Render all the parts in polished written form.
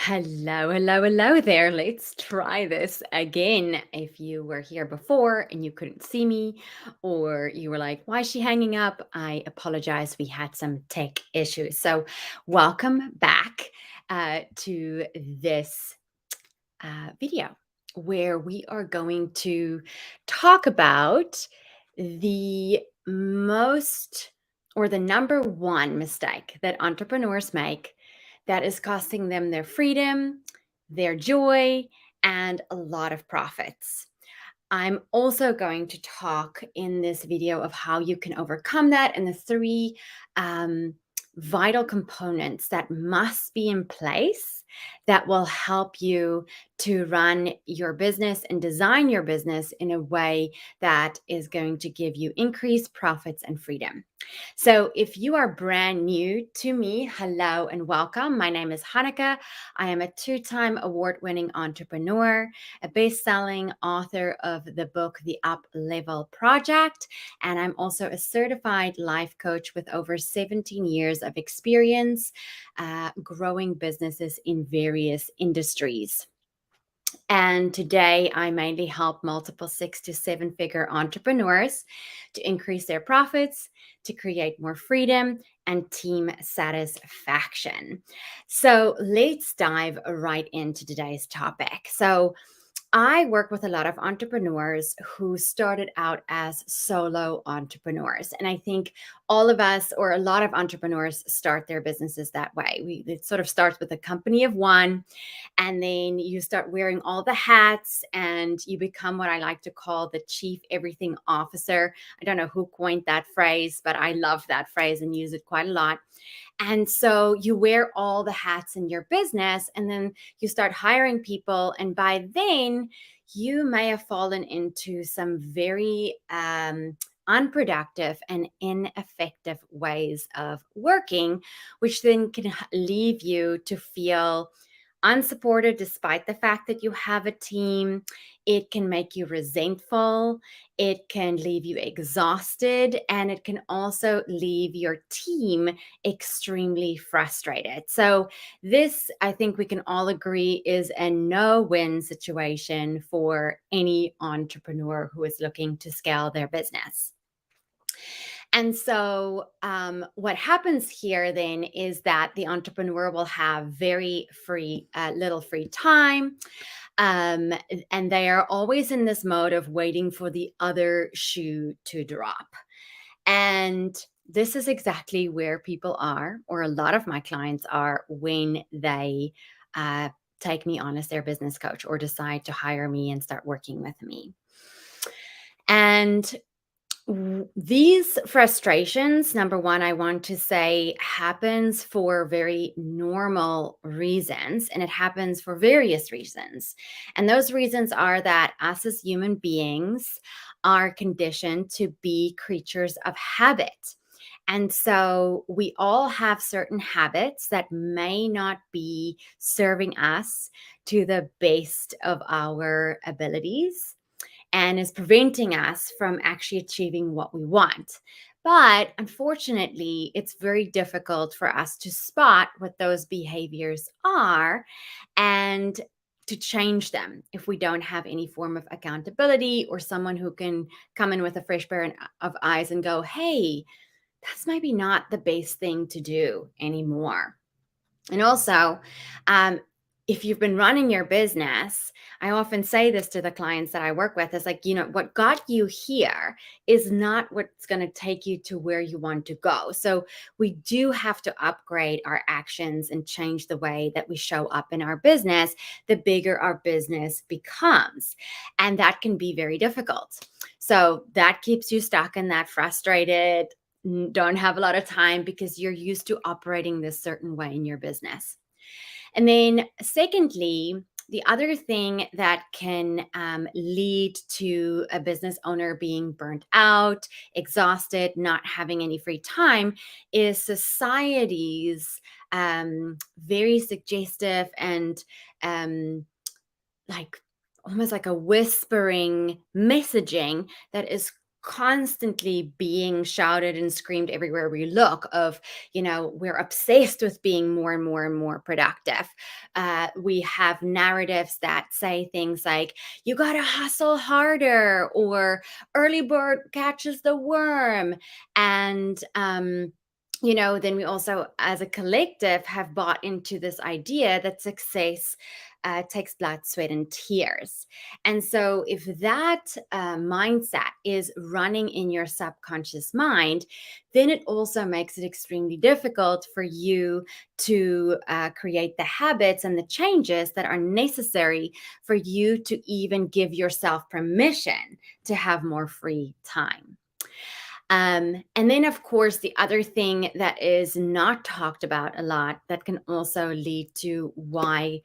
Hello, hello, hello there. Let's try this again. If you were here before and you couldn't see me, or you were like, why is she hanging up? I apologize. We had some tech issues. So, welcome back to this video where we are going to talk about the most or the number one mistake that entrepreneurs make that is costing them their freedom, their joy, and a lot of profits. I'm also going to talk in this video of how you can overcome that and the three um, vital components that must be in place that will help you to run your business and design your business in a way that is going to give you increased profits and freedom. So, if you are brand new to me, hello and welcome. My name is Hanneke. I am a two-time award-winning entrepreneur, a best-selling author of the book The Up Level Project, and I'm also a certified life coach with over 17 years of experience growing businesses in various industries. And today, I mainly help multiple 6 to 7 figure entrepreneurs to increase their profits, to create more freedom, and team satisfaction. So, let's dive right into today's topic. So, I work with a lot of entrepreneurs who started out as solo entrepreneurs. And I think all of us, or a lot of entrepreneurs, start their businesses that way. It sort of starts with a company of one, and then you start wearing all the hats and you become what I like to call the chief everything officer. I don't know who coined that phrase, but I love that phrase and use it quite a lot. And so you wear all the hats in your business and then you start hiring people. And by then, you may have fallen into some very unproductive and ineffective ways of working, which then can leave you to feel unsupported despite the fact that you have a team. It can make you resentful. It can leave you exhausted. And it can also leave your team extremely frustrated. So, this, I think we can all agree, is a no win situation for any entrepreneur who is looking to scale their business. And so, what happens here then is that the entrepreneur will have very little free time. Um, and they are always in this mode of waiting for the other shoe to drop. And this is exactly where people are, or a lot of my clients are, when they uh, take me on as their business coach or decide to hire me and start working with me. And these frustrations, number one, I want to say, happens for very normal reasons, and it happens for various reasons. And those reasons are that us as human beings are conditioned to be creatures of habit. And so we all have certain habits that may not be serving us to the best of our abilities and is preventing us from actually achieving what we want. But unfortunately, it's very difficult for us to spot what those behaviors are and to change them if we don't have any form of accountability or someone who can come in with a fresh pair of eyes and go, hey, that's maybe not the best thing to do anymore. And also, um, if you've been running your business, I often say this to the clients that I work with is like, what got you here is not what's going to take you to where you want to go. So we do have to upgrade our actions and change the way that we show up in our business, the bigger our business becomes. And that can be very difficult. So that keeps you stuck in that frustrated, don't have a lot of time because you're used to operating this certain way in your business. And then, secondly, the other thing that can lead to a business owner being burnt out, exhausted, not having any free time is society's very suggestive and like almost like a whispering messaging that is constantly being shouted and screamed everywhere we look of, we're obsessed with being more and more and more productive. We have narratives that say things like, you got to hustle harder, or early bird catches the worm. And, then we also, as a collective, have bought into this idea that success takes blood, sweat, and tears. And so, if that mindset is running in your subconscious mind, then it also makes it extremely difficult for you to create the habits and the changes that are necessary for you to even give yourself permission to have more free time. And then, of course, the other thing that is not talked about a lot that can also lead to why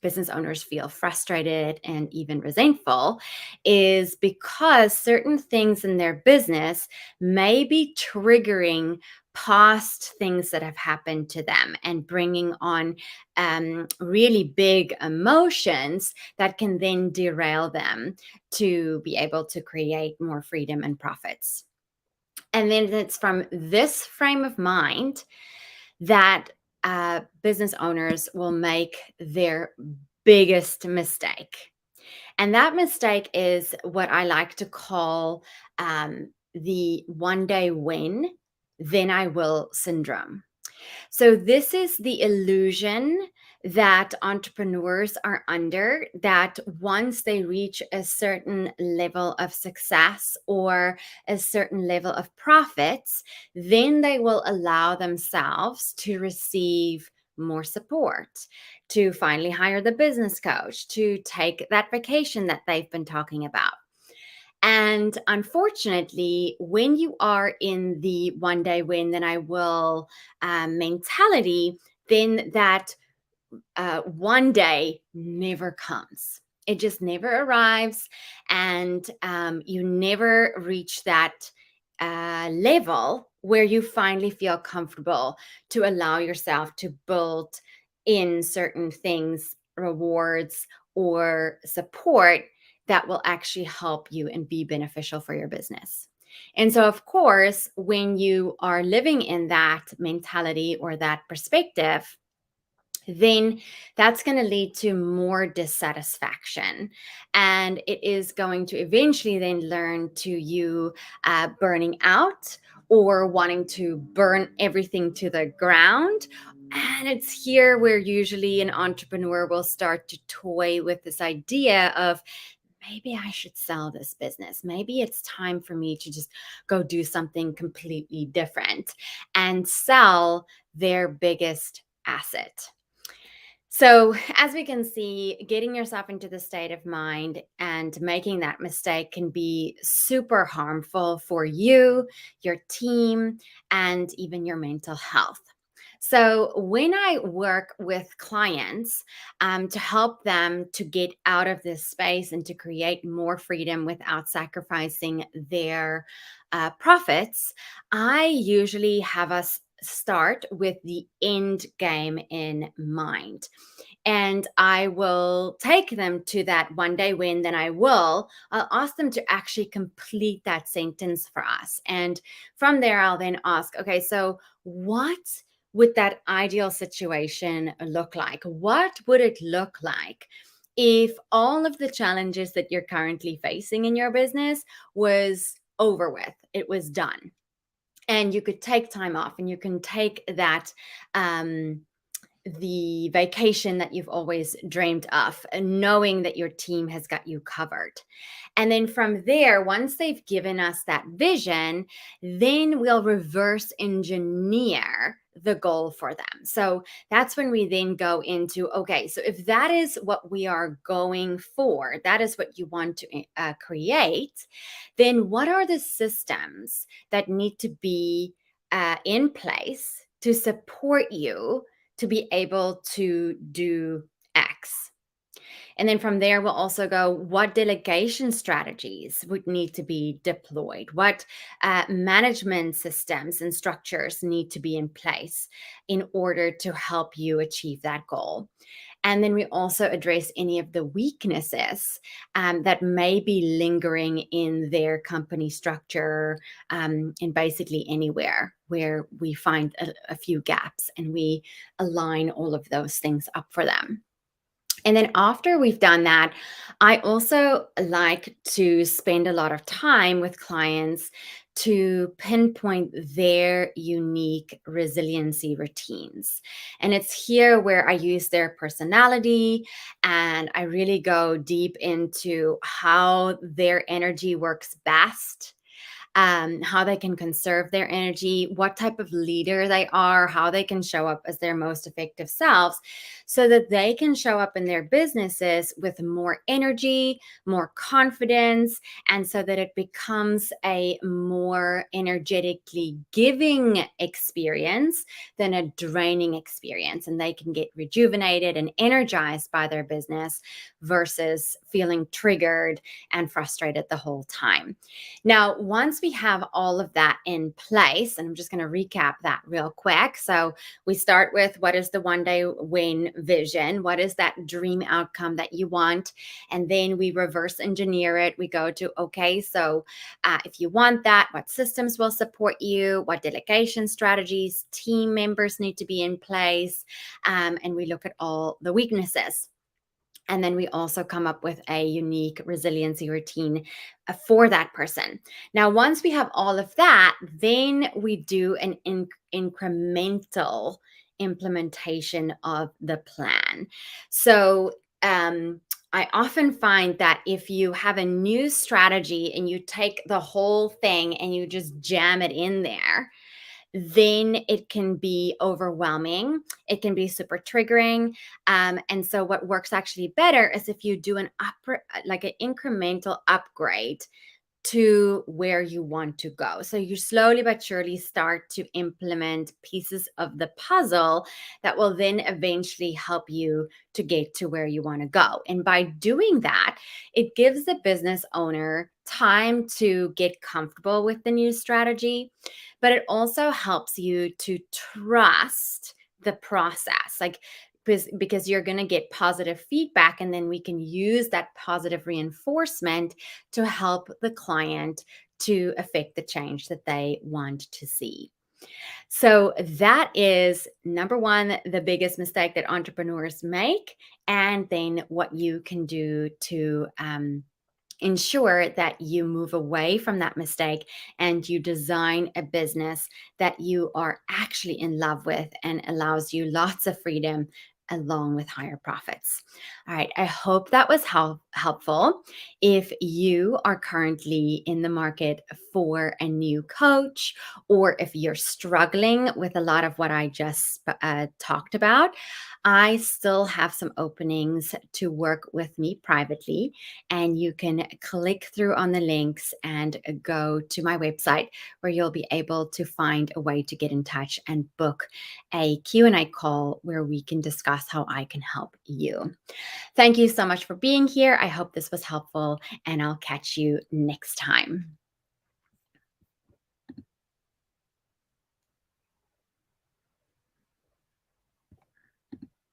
business owners feel frustrated and even resentful is because certain things in their business may be triggering past things that have happened to them and bringing on really big emotions that can then derail them to be able to create more freedom and profits. And then it's from this frame of mind that business owners will make their biggest mistake. And that mistake is what I like to call the one day win, then I will syndrome. So, this is the illusion that entrepreneurs are under, that once they reach a certain level of success or a certain level of profits, then they will allow themselves to receive more support, to finally hire the business coach, to take that vacation that they've been talking about. And unfortunately, when you are in the one day win, then I will mentality, then that one day never comes. It just never arrives. And you never reach that level where you finally feel comfortable to allow yourself to build in certain things, rewards, or support that will actually help you and be beneficial for your business. And so, of course, when you are living in that mentality or that perspective, then that's going to lead to more dissatisfaction. And it is going to eventually then learn to you burning out or wanting to burn everything to the ground. And it's here where usually an entrepreneur will start to toy with this idea of, maybe I should sell this business. Maybe it's time for me to just go do something completely different and sell their biggest asset. So, as we can see, getting yourself into the state of mind and making that mistake can be super harmful for you, your team, and even your mental health. So, when I work with clients to help them to get out of this space and to create more freedom without sacrificing their profits, I usually have us start with the end game in mind. And I will take them to that one day win, then I'll ask them to actually complete that sentence for us. And from there, I'll then ask, okay, so what would that ideal situation look like? What would it look like if all of the challenges that you're currently facing in your business was over with, it was done? And you could take time off and you can take that the vacation that you've always dreamed of, knowing that your team has got you covered. And then from there, once they've given us that vision, then we'll reverse engineer the goal for them. So that's when we then go into, okay, so if that is what we are going for, that is what you want to create, then what are the systems that need to be in place to support you to be able to do X? And then from there, we'll also go what delegation strategies would need to be deployed, what management systems and structures need to be in place in order to help you achieve that goal. And then we also address any of the weaknesses that may be lingering in their company structure, and basically anywhere where we find a few gaps, and we align all of those things up for them. And then after we've done that, I also like to spend a lot of time with clients to pinpoint their unique resiliency routines. And it's here where I use their personality and I really go deep into how their energy works best, how they can conserve their energy, what type of leader they are, how they can show up as their most effective selves so that they can show up in their businesses with more energy, more confidence, and so that it becomes a more energetically giving experience than a draining experience. And they can get rejuvenated and energized by their business versus feeling triggered and frustrated the whole time. Now, once we have all of that in place, and I'm just going to recap that real quick. So, we start with what is the one day win vision? What is that dream outcome that you want? And then we reverse engineer it. We go to, okay, so if you want that, what systems will support you? What delegation strategies, team members need to be in place? And we look at all the weaknesses. And then we also come up with a unique resiliency routine for that person. Now, once we have all of that, then we do an incremental implementation of the plan. So, I often find that if you have a new strategy and you take the whole thing and you just jam it in there, then it can be overwhelming. It can be super triggering. And so, what works actually better is if you do like an incremental upgrade to where you want to go. So you slowly but surely start to implement pieces of the puzzle that will then eventually help you to get to where you want to go. And by doing that, it gives the business owner time to get comfortable with the new strategy, but it also helps you to trust the process. Like, because you're going to get positive feedback, and then we can use that positive reinforcement to help the client to affect the change that they want to see. So, that is number one, the biggest mistake that entrepreneurs make, and then what you can do to ensure that you move away from that mistake and you design a business that you are actually in love with and allows you lots of freedom along with higher profits. All right, I hope that was helpful. If you are currently in the market for a new coach, or if you're struggling with a lot of what I just talked about, I still have some openings to work with me privately, and you can click through on the links and go to my website where you'll be able to find a way to get in touch and book a Q&A call where we can discuss how I can help you. Thank you so much for being here. I hope this was helpful, and I'll catch you next time.